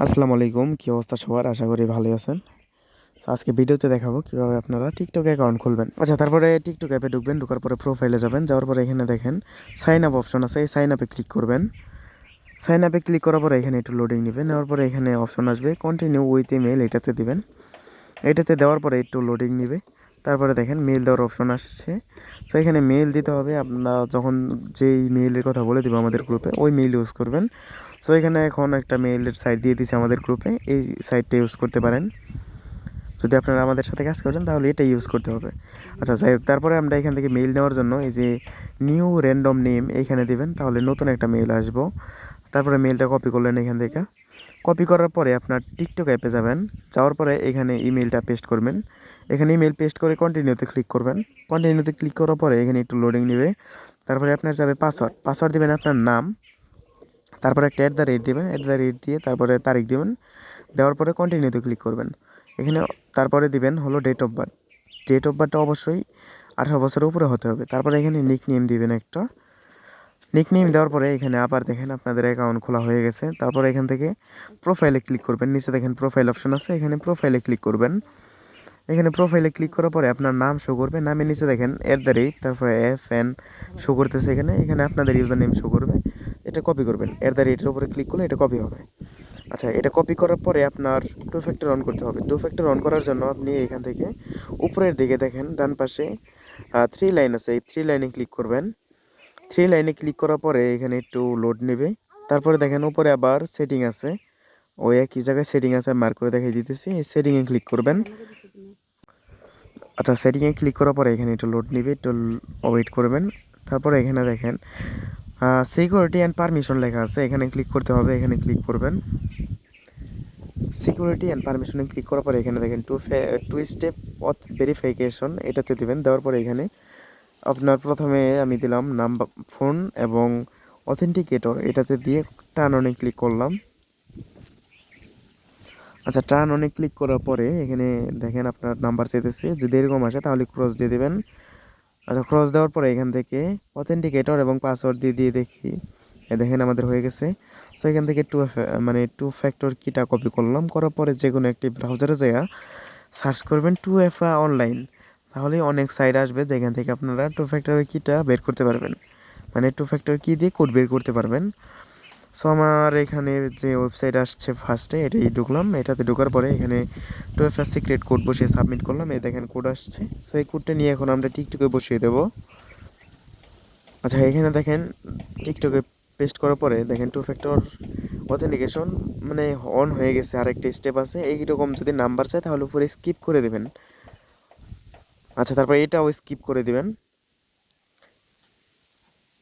আসসালামু আলাইকুম, কি অবস্থা সবার? আশা করি ভালোই আছেন। তো আজকে ভিডিওতে দেখাবো কিভাবে আপনারা টিকটক অ্যাকাউন্ট খুলবেন। আচ্ছা, তারপরে টিকটক অ্যাপে ঢুকবেন, ঢোকার পরে প্রোফাইলে যাবেন, যাওয়ার পরে এখানে দেখেন সাইন আপ অপশন আছে, এই সাইন আপে ক্লিক করবেন। সাইন আপে ক্লিক করার পরে এখানে একটু লোডিং নেবেন, নেওয়ার পরে এখানে অপশন আসবে কন্টিনিউ উইথ ইমেল, এটাতে দিবেন। এটাতে দেওয়ার পরে একটু লোডিং নেবে, তারপরে দেখেন মেল দেওয়ার অপশন আসছে। তো এখানে মেল দিতে হবে, আপনারা যখন যেই মেইলের কথা বলে দেবো আমাদের গ্রুপে ওই মেইল ইউজ করবেন। সো এখানে এখন একটা মেইলের সাইট দিয়ে দিয়েছে আমাদের গ্রুপে, এই সাইটটা ইউজ করতে পারেন। যদি আপনারা আমাদের সাথে কাজ করেন তাহলে এটা ইউজ করতে হবে। আচ্ছা, যাই হোক, তারপরে আমরা এখান থেকে মেইল নেওয়ার জন্য এই যে নিউ র্যান্ডম নেম এইখানে দিবেন, তাহলে নতুন একটা মেইল আসবো। তারপরে মেইলটা কপি করলেন এখান থেকে। কপি করার পরে আপনার টিকটক অ্যাপে যাবেন, যাওয়ার পরে এখানে ইমেলটা পেস্ট করবেন। এখানে ইমেল পেস্ট করে কন্টিনিউতে ক্লিক করবেন। কন্টিনিউতে ক্লিক করার পরে এখানে একটু লোডিং নেবে, তারপরে আপনার যাবে পাসওয়ার্ড। পাসওয়ার্ড দেবেন আপনার নাম, তারপরে একটা @ দেবেন, দিয়ে তারপরে তারিখ দেবেন। দেওয়ার পরে কন্টিনিউতে ক্লিক করবেন। এখানে তারপরে দিবেন হলো date of birth. Date of বার্থটা অবশ্যই 18 বছরের উপরে হতে হবে। তারপরে এখানে নিক নেম দিবেন একটা। নিক নেম দেওয়ার পরে এখানে আবার দেখেন আপনাদের অ্যাকাউন্ট খোলা হয়ে গেছে। তারপরে এখান থেকে প্রোফাইলে ক্লিক করবেন, নিচে দেখেন প্রোফাইল অপশন আছে, এখানে প্রোফাইলে ক্লিক করবেন। এখানে প্রোফাইলে ক্লিক করার পরে আপনার নাম শো করবে, নামের নিচে দেখেন তারপরে FN শো করতেছে, এখানে এখানে আপনাদের ইউজার নেম শো করবে। এটা কপি করবেন, এর উপরে ক্লিক করলে এটা কপি হবে। আচ্ছা, এটা কপি করার পরে আপনার টু ফ্যাক্টর অন করতে হবে। টু ফ্যাক্টর অন করার জন্য আপনি এখান থেকে উপরের দিকে দেখেন ডান পাশে 3 লাইন আছে, এই 3 লাইনে ক্লিক করবেন। 3 লাইনে ক্লিক করার পরে এখানে একটু লোড নেবে, তারপরে দেখেন উপরে আবার সেটিং আছে, ওই একই জায়গায় সেটিং আছে, মার্ক করে দেখিয়ে দিতেছি, এই সেটিংয়ে ক্লিক করবেন। আচ্ছা, সেটিংয়ে ক্লিক করার পরে এখানে একটু লোড নেবে, একটু ওয়েট করবেন। তারপরে এখানে দেখেন সিকিউরিটি অ্যান্ড পারমিশন লেখা আছে, এখানে ক্লিক করতে হবে, এখানে ক্লিক করবেন। সিকিউরিটি অ্যান্ড পারমিশনে ক্লিক করার পরে এখানে দেখেন টু স্টেপ অথ ভেরিফিকেশন, এটাতে দিবেন। দেওয়ার পরে এখানে আপনার প্রথমে আমি দিলাম নাম্বার, ফোন এবং অথেন্টিকেটর, এটাতে দিয়ে টার্ন অনে ক্লিক করলাম। আচ্ছা, টার্ন অনে ক্লিক করার পরে এখানে দেখেন আপনার নাম্বার চাইতেছে, যদি এরকম আসে তাহলে ক্রস দিয়ে দেবেন। আচ্ছা, ক্রস দেওয়ার পরে এখান থেকে অথেন্টিকেটর এবং পাসওয়ার্ড দিয়ে দিয়ে দেখি, দেখেন আমাদের হয়ে গেছে। সো এখান থেকে টু ফ্যাক্টর কিটা কপি করলাম, করার পরে যে কোনো একটি ব্রাউজারে যাইয়া সার্চ করবেন 2FA অনলাইন, তাহলে অনেক সাইট আসবে যেখান থেকে আপনারা টু ফ্যাক্টর কিটা বের করতে পারবেন, মানে টু ফ্যাক্টর কি দিয়ে কোড বের করতে পারবেন। সো আমার এখানে যে ওয়েবসাইট আসছে ফার্স্টে, এটাই ঢুকলাম। এটাতে ঢোকার পরে এখানে 2FA সিক্রেট কোড বসিয়ে সাবমিট করলাম, এই দেখেন কোড আসছে। সো এই কোডটা নিয়ে এখন আমরা টিকটকে বসিয়ে দেবো। আচ্ছা, এখানে দেখেন টিকটকে পেস্ট করার পরে দেখেন টু ফ্যাক্টর অথেন্টিকেশন মানে অন হয়ে গেছে, আরেকটা স্টেপ আছে। এইরকম যদি নাম্বার চায় তাহলে উপরে স্কিপ করে দেবেন। আচ্ছা, তারপরে এটাও স্কিপ করে দিবেন।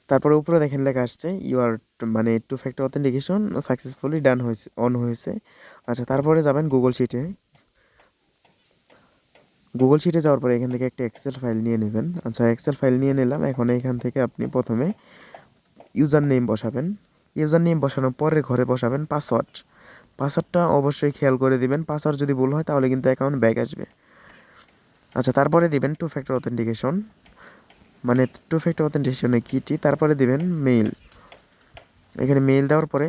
তারপরে উপরে দেখেন লেখা আসছে ইউআর মানে two factor authentication successfully done হয়েছে, অন হয়েছে। আচ্ছা, তারপরে যাবেন গুগল শিটে। গুগল শিটে যাওয়ার পরে এখান থেকে একটা এক্সেল ফাইল নিয়ে নেবেন। আচ্ছা, এক্সেল ফাইল নিয়ে নিলাম। এখন এখান থেকে আপনি প্রথমে ইউজার নেম বসাবেন। ইউজার নেম বসানোর পরে ঘরে বসাবেন পাসওয়ার্ড। পাসওয়ার্ডটা অবশ্যই খেয়াল করে দিবেন, পাসওয়ার্ড যদি ভুল হয় তাহলে কিন্তু অ্যাকাউন্ট ব্যাক আসবে। আচ্ছা, তারপরে দিবেন টু ফ্যাক্টর অথেন্টিকেশন, মানে টু ফ্যাক্টর অথেন্টিকেশনের কিটি, তারপরে দিবেন মেইল। এখানে মেইল দেওয়ার পরে